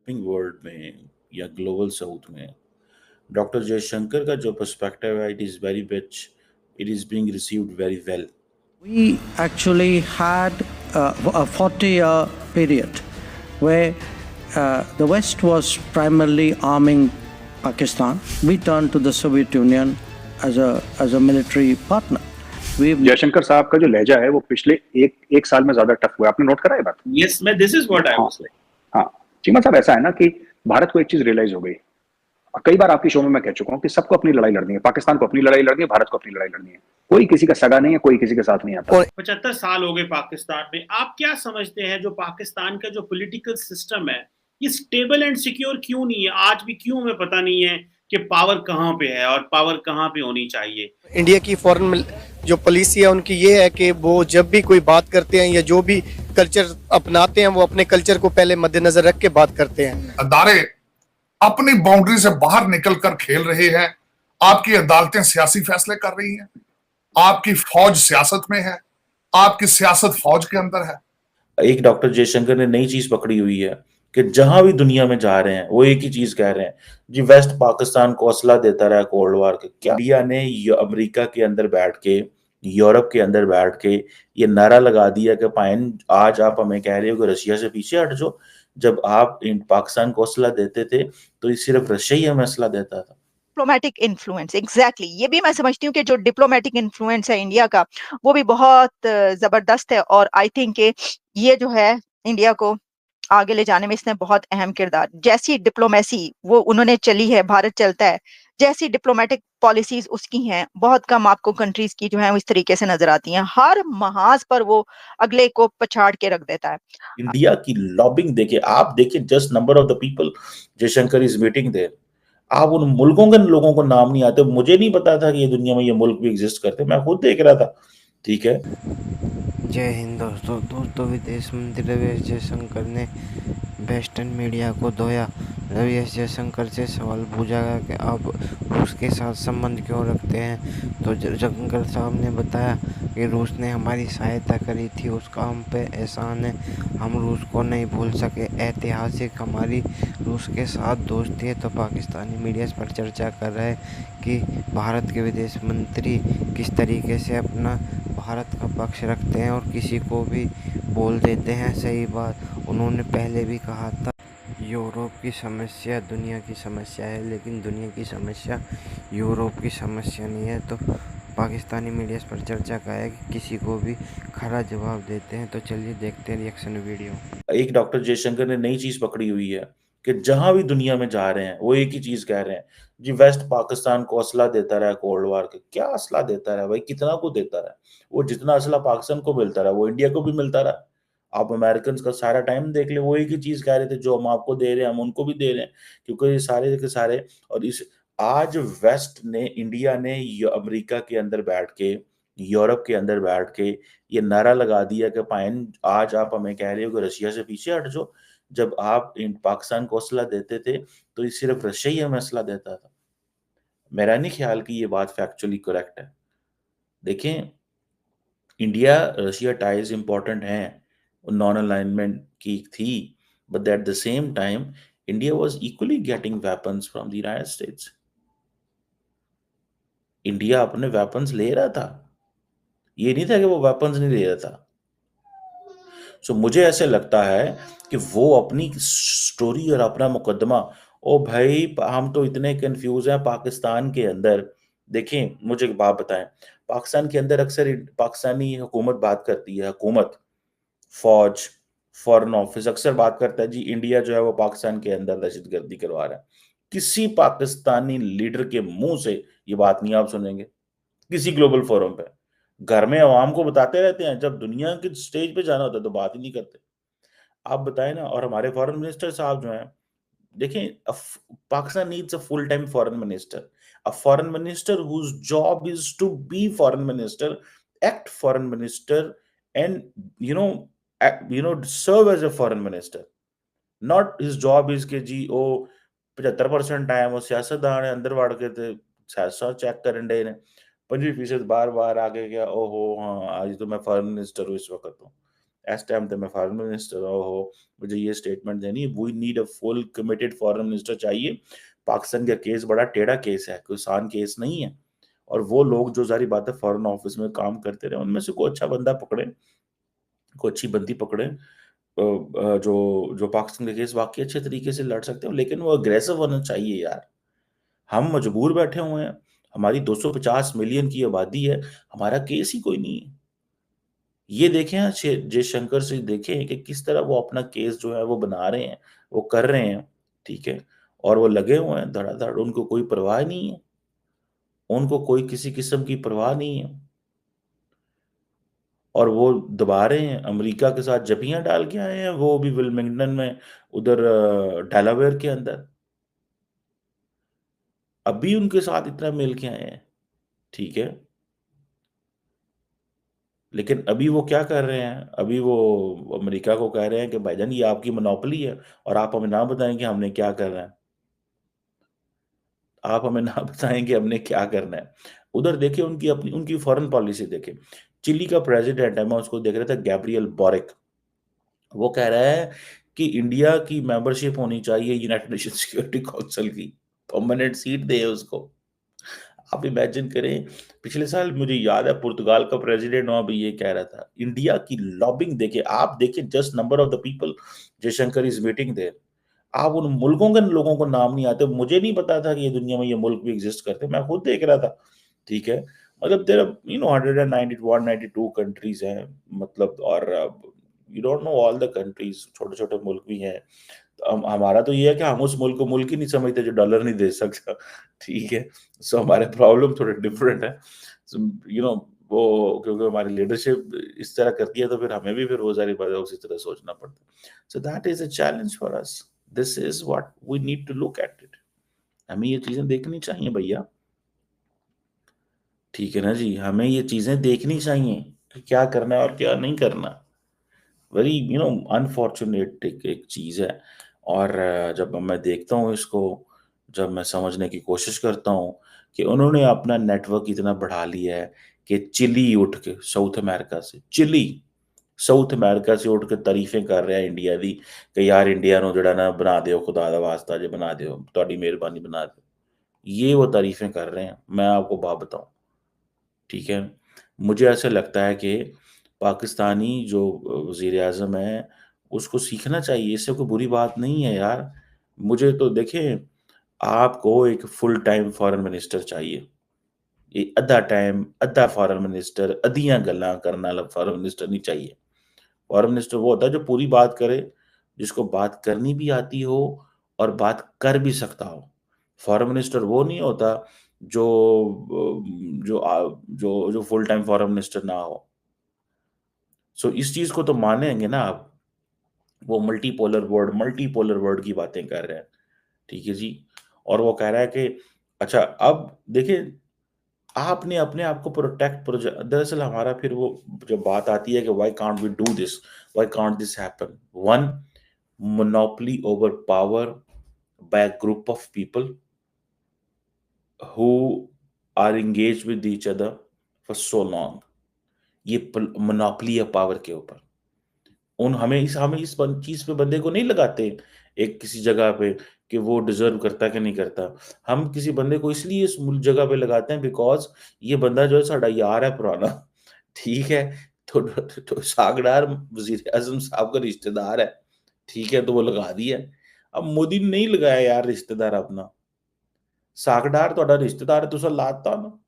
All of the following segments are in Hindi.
डेवलपिंग वर्ल्ड में या ग्लोबल साउथ में डॉक्टर जयशंकर का जो पर्सपेक्टिव है, it is very much, it is being received very well. We actually had a 40-year period where the West was primarily arming Pakistan. We turned to the Soviet Union as a military partner. Jaishankar साहब का जो लहजा है वो पिछले एक साल में ज्यादा टफ हुआ है. आपने नोट करा है बात? यस, मैं this is what I was like. हाँ, चीमा साहब, ऐसा है ना कि भारत को एक चीज रियलाइज हो गई. कई बार आपकी शो में मैं कह चुका हूँ कि सबको अपनी लड़ाई लड़नी है. पाकिस्तान को अपनी लड़ाई लड़नी है, भारत को अपनी लड़ाई लड़नी है. कोई किसी का सगा नहीं है, कोई किसी के साथ नहीं आता. 75 साल हो गए पाकिस्तान में. आप क्या समझते हैं जो पाकिस्तान का जो पॉलिटिकल सिस्टम है ये स्टेबल एंड सिक्योर क्यों नहीं है? आज भी क्यों हमें पता नहीं है कि पावर कहाँ पे है और पावर कहाँ पे होनी चाहिए? इंडिया की फॉरेन जो पॉलिसी है उनकी ये है कि वो जब भी कोई बात करते हैं या जो भी कल्चर अपनाते हैं वो अपने कल्चर को पहले मद्देनजर रख के बात करते हैं. अदारे अपनी बाउंड्री से बाहर निकलकर खेल रहे हैं. आपकी अदालतें सियासी फैसले कर रही हैं, आपकी फौज सियासत में है, आपकी सियासत फौज के अंदर है. एक डॉक्टर जयशंकर ने नई चीज पकड़ी हुई है कि जहां भी दुनिया में जा रहे हैं वो एक ही चीज कह रहे हैं, जी वेस्ट पाकिस्तान को असला देता रहा कोल्ड वार के. क्या इंडिया ने अमेरिका के अंदर बैठ के, यूरोप के अंदर बैठ के ये नारा लगा दिया कि पाइन आज आप हमें कह रहे हो कि रशिया से पीछे हट जाओ, जब आप पाकिस्तान को असला देते थे तो ये सिर्फ रशिया ही हमें असला देता था. डिप्लोमेटिक इन्फ्लुएंस, एग्जैक्टली ये भी मैं समझती हूँ कि जो डिप्लोमेटिक इन्फ्लुएंस है इंडिया का वो भी बहुत जबरदस्त है. और आई थिंक ये जो है इंडिया को आगे ले जाने में इसने बहुत अहम किरदार, जैसी डिप्लोमेसी वो उन्होंने चली है, भारत चलता है, जैसी डिप्लोमेटिक पॉलिसीज उसकी हैं, बहुत कम आपको कंट्रीज की जो है इस तरीके से नजर आती हैं. हर महाज पर वो अगले को पछाड़ के रख देता है. इंडिया की लॉबिंग देखिए, आप देखिए just number of the people Jaishankar is meeting there. आप उन मुल्कों के लोगों को नाम नहीं आते. मुझे नहीं पता था कि ये दुनिया में ये मुल्क भी एग्जिस्ट करते. मैं खुद देख रहा था. ठीक है. जय हिंद दोस्तों विदेश मंत्री रवि एस जयशंकर ने वेस्टर्न मीडिया को धोया. रवि एस जयशंकर से सवाल पूछा गया कि आप रूस के साथ संबंध क्यों रखते हैं, तो जयशंकर साहब ने बताया कि रूस ने हमारी सहायता करी थी, उसका हम पे एहसान है, हम रूस को नहीं भूल सके. ऐतिहासिक हमारी रूस के साथ दोस्ती है. तो पाकिस्तानी मीडिया इस पर चर्चा कर रहा है कि भारत के विदेश मंत्री किस तरीके से अपना भारत का पक्ष रखते हैं और किसी को भी बोल देते हैं. सही बात, उन्होंने पहले भी कहा था यूरोप की समस्या दुनिया की समस्या है, लेकिन दुनिया की समस्या यूरोप की समस्या नहीं है. तो पाकिस्तानी मीडिया इस पर चर्चा का है कि किसी को भी खरा जवाब देते हैं. तो चलिए देखते हैं रिएक्शन वीडियो. एक डॉक्टर जयशंकर ने नई चीज पकड़ी हुई है कि जहां भी दुनिया में जा रहे हैं वो एक ही चीज कह रहे हैं, जी वेस्ट पाकिस्तान को असला देता रहा कोल्ड वार के. क्या असला देता रहा भाई? कितना को देता रहा? वो जितना असला पाकिस्तान को मिलता रहा वो इंडिया को भी मिलता रहा. आप अमेरिकन का सारा टाइम देख ले, वो एक ही चीज कह रहे थे, जो हम आपको दे रहे हैं हम उनको भी दे रहे हैं, क्योंकि ये सारे के सारे. और इस आज वेस्ट ने, इंडिया ने अमेरिका के अंदर बैठ के, यूरोप के अंदर बैठ के ये नारा लगा दिया कि पाइन आज आप हमें कह रहे हो कि रशिया से पीछे हट जाओ, जब आप पाकिस्तान को असला देते थे तो ये सिर्फ रशिया ही हमें असला देता था. मेरा नहीं ख्याल कि ये बात फैक्चुअली करेक्ट है. देखें, इंडिया रशिया टाइज इंपॉर्टेंट हैं, नॉन अलाइनमेंट की थी, but at the same time India was equally getting weapons from the United states. India अपने वेपन्स ले रहा था, ये नहीं था कि वो वेपन्स नहीं ले रहा था. सो मुझे ऐसे लगता है कि वो अपनी स्टोरी और अपना मुकदमा, ओ भाई हम तो इतने कंफ्यूज हैं पाकिस्तान के अंदर. देखें, मुझे एक बात बताएं, पाकिस्तान के अंदर अक्सर पाकिस्तानी हुकूमत बात करती है, हुकूमत, फौज, फॉरेन ऑफिस अक्सर बात करता है जी इंडिया जो है वो पाकिस्तान के अंदर दहशतगर्दी करवा रहा है. किसी पाकिस्तानी लीडर के मुंह से ये बात नहीं आप सुनेंगे किसी ग्लोबल फोरम पे. घर में अवाम को बताते रहते हैं, जब दुनिया के स्टेज पे जाना होता है तो बात ही नहीं करते. आप बताएं ना. और हमारे फॉरेन मिनिस्टर साहब जो हैं, देखें, Pakistan needs a full time foreign minister, a foreign minister whose job is to be foreign minister, act foreign minister, and you know serve as a foreign minister. Not his job is कि जी ओ 75% टाइम वो सियासतदान है अंदर वड़ के ते सियासत चेक करन डे ने, 25% बार बार आगे गया, ओहो हाँ आज तो मैं फॉरेन मिनिस्टर हूँ इस वक्त हूँ. इस टाइम तो मैं फॉरेन मिनिस्टर हो, मुझे ये स्टेटमेंट देनी है, we need a full committed foreign minister चाहिए। पाकिस्तान का केस बड़ा टेढ़ा केस है, कोई आसान केस नहीं है। और वो लोग जो सारी बातें फॉरेन ऑफिस में काम करते रहे, उनमें से कोई अच्छा बंदा पकड़े, कोई अच्छी बंदी पकड़े, जो पाकिस्तान का केस वाकई अच्छे तरीके से लड़ सकते हो, लेकिन वो अग्रेसिव होना चाहिए यार। हम मजबूर बैठे हुए हैं, हमारी 250 मिलियन की आबादी है, हमारा केस ही कोई नहीं है। ये देखें, जयशंकर से देखें कि किस तरह वो अपना केस जो है वो बना रहे हैं, वो कर रहे हैं, ठीक है। और वो लगे हुए हैं धड़ाधड़, उनको कोई परवाह नहीं है, उनको कोई किसी किस्म की परवाह नहीं है। और वो दबा रहे हैं, अमेरिका के साथ जबियां डाल के आए हैं, वो भी विल्मिंगटन में, उधर डेलावेयर के अंदर, अभी उनके साथ इतना मिल के आए हैं, ठीक है। लेकिन अभी वो क्या कर रहे हैं, अभी वो अमेरिका को कह रहे हैं कि भाईजान ये आपकी मोनोपोली है, और आप हमें ना बताएं कि हमने क्या करना है, आप हमें ना बताएं कि हमने क्या करना है। उधर देखिए, उनकी फॉरेन पॉलिसी देखिए। चिली का प्रेसिडेंट है, मैं उसको देख रहा था, गैब्रियल बोरिक, वो कह रहा है कि इंडिया की मेंबरशिप होनी चाहिए यूनाइटेड नेशन सिक्योरिटी काउंसिल की, परमानेंट सीट दे उसको। आप इमेजिन करें, पिछले साल मुझे याद है पुर्तगाल का प्रेसिडेंट वहां भी ये कह रहा था। इंडिया की लॉबिंग देखे, आप देखिए just number of the people Jaishankar is meeting there. आप उन मुल्कों के लोगों को नाम नहीं आते, मुझे नहीं पता था कि ये दुनिया में ये मुल्क भी एग्जिस्ट करते, मैं खुद देख रहा था, ठीक है। मतलब तेरा 192 कंट्रीज हैं, मतलब, और you don't know all the countries, छोटे छोटे मुल्क भी हैं। तो हमारा तो ये है कि हम उस मुल्क को मुल्क ही नहीं समझते जो डॉलर नहीं दे सकता, ठीक है। सो हमारे प्रॉब्लम थोड़े डिफरेंट है, यू नो, वो क्योंकि हमारी लीडरशिप इस तरह करती है, तो फिर हमें भी फिर वो सारी बातें उसी तरह सोचना पड़ता है। So that is a challenge for us, this is what we need to look at it. हमें ये चीजें देखनी चाहिए भैया, ठीक है ना जी, हमें ये चीजें देखनी चाहिए कि क्या करना है और क्या नहीं करना। वेरी अनफॉर्चुनेट एक चीज है। और जब मैं देखता हूँ इसको, जब मैं समझने की कोशिश करता हूँ कि उन्होंने अपना नेटवर्क इतना बढ़ा लिया है कि चिली उठ के, साउथ अमेरिका से, चिली साउथ अमेरिका से उठ के तारीफें कर रहे हैं इंडिया दी, कि यार इंडिया नो जड़ा ना बना दियो, खुदा दा वास्ता जे बना दियो, ਤੁਹਾਡੀ मेहरबानी बना दो। ये वो तारीफें कर रहे हैं, मैं आपको बात बताऊं, ठीक है। मुझे ऐसा लगता है कि पाकिस्तानी जो वज़ीर आज़म है, उसको सीखना चाहिए, इससे कोई बुरी बात नहीं है यार। मुझे तो देखिए, आपको एक फुल टाइम फॉरेन मिनिस्टर चाहिए। ये अद्धा टाइम, अद्धा फॉरेन मिनिस्टर, अद्धियां गल्लां करने वाला फॉरेन मिनिस्टर नहीं चाहिए। फॉरेन मिनिस्टर वो होता है जो पूरी बात करे, जिसको बात करनी भी आती हो और बात कर भी सकता हो। फॉरेन मिनिस्टर वो नहीं होता जो जो फुल टाइम फॉरेन मिनिस्टर ना हो। सो इस चीज को तो मानेंगे ना आप, वो मल्टीपोलर वर्ड की बातें कर रहे हैं, ठीक है जी। और वो कह रहा है कि अच्छा, अब देखिए, आपने अपने आप को दरअसल हमारा फिर वो जब बात आती है कि why can't we do this, why can't this happen, one, monopoly over power by a group of people who are engage with each other for so long. ये मोनोपोली है पावर के ऊपर। हमें इस चीज पे बंदे को नहीं लगाते एक किसी जगह पे कि वो डिजर्व करता कि नहीं करता। हम किसी बंदे को इसलिए इस जगह पे लगाते हैं बिकॉज ये बंदा जो है साडा यार है पुराना, ठीक है। तो सागडार वजीर आजम साहब का रिश्तेदार है, ठीक है, तो वो लगा दिया। अब मोदी ने नहीं लगाया यार रिश्तेदार अपना, सागडार ਤੁਹਾਡਾ रिश्तेदार है, तुसा लाता ना।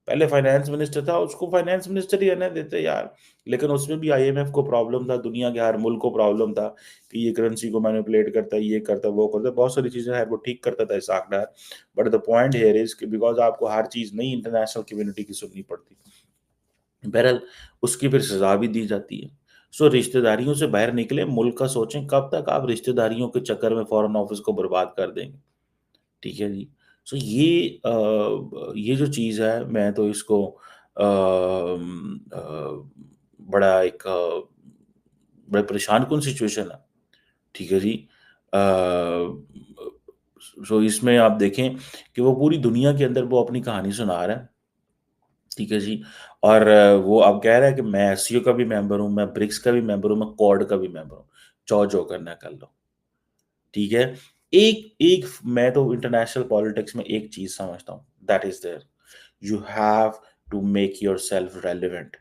पहले फाइनेंस मिनिस्टर था, उसको फाइनेंस मिनिस्टर ही रहने देते यार। लेकिन उसमें भी आईएमएफ को प्रॉब्लम था, दुनिया के हर मुल्क को प्रॉब्लम था कि ये करेंसी को मैनिपुलेट करता है, ये करता है, वो करता है, बहुत सारी चीजें है वो ठीक करता था Ishaq Dar. But the point here is कि बिकॉज आपको हर चीज नहीं इंटरनेशनल कम्युनिटी की सुननी पड़ती, बहरहाल उसकी फिर सजा भी दी जाती है। सो रिश्तेदारियों से बाहर निकले, मुल्क का सोचें, कब तक आप रिश्तेदारियों के चक्कर में फॉरेन ऑफिस को बर्बाद कर देंगे, ठीक है जी। सो ये जो चीज़ है, मैं तो इसको बड़ा एक बड़ा परेशान-कुन सिचुएशन है, ठीक है जी। अ, सो इसमें आप देखें कि वो पूरी दुनिया के अंदर वो अपनी कहानी सुना रहा है। ठीक है जी। और वो अब कह रहा है कि मैं एससीओ का भी मेंबर हूँ, मैं ब्रिक्स का भी मेंबर हूँ, मैं क्वाड का भी मेंबर हूँ। जो करना है कर लो। ठीक है। एक एक मैं तो इंटरनेशनल पॉलिटिक्स में एक चीज समझता हूँ, that is there, you have to make yourself relevant.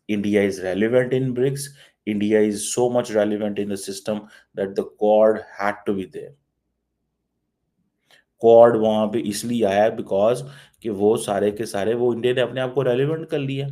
India is relevant in BRICS. India is so much relevant in the system that the Quad had to be there. Quad वहां पे इसलिए आया बिकॉज कि वो सारे के सारे वो इंडिया ने अपने आप को रेलिवेंट कर लिया।